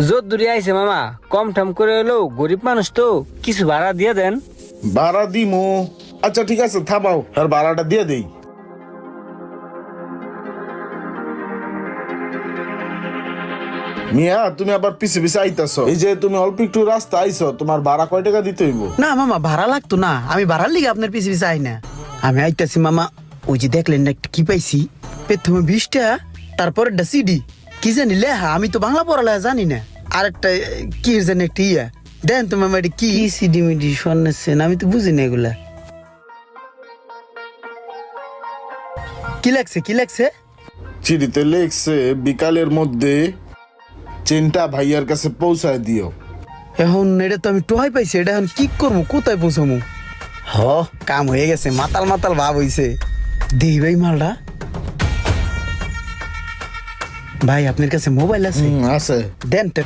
জোর দূরে আইছে মামা, কম ঠাম করে হলেও গরিব মানুষ তো, কিছু ভাড়া দিয়ে দেন। ভাড়া দিমু? আচ্ছা ঠিক আছে, থামাও, আর ভাড়াটা দিয়ে দেই। মিয়া, তুমি আবার পিছে পিছে আইতাছো। এই যে তুমি অল্প একটু রাস্তা আইছো, তোমার ভাড়া কয় টাকা দিতে হইব? না মামা, ভাড়া লাগতো না, আমি ভাড়ার লিগে আপনার পিছে পিছে আই না। আমি আইতাছি মামা, ওই যে দেখলেন না একটা কি পাইছি, প্রথমে 20 টাকা, তারপর একটা সিডি, কি জানি লেহা, আমি তো বাংলা পড়ালেখা জানি না। আর একটা কি জানি একটা ইয়া, দেন তো মামা এটা কি সিডি মিডি শোনেছেন, আমি তো বুঝি না এগুলা। কি লাগছে কি লাগছে? চিঠিতে লেখছে বিকালের মধ্যে চেনটা ভাইয়ার কাছে পৌঁছায় দিও। এখন এটা তো আমি টোহাই পাইছি, এটা এখন কি করবো, কোথায় পৌঁছামু? হ, কাম হয়ে গেছে, মাতাল মাতাল ভাব হইছে। দেই ভাই মালটা। ভাই আপনার কাছে মোবাইল আছে? আছে। দেন তো।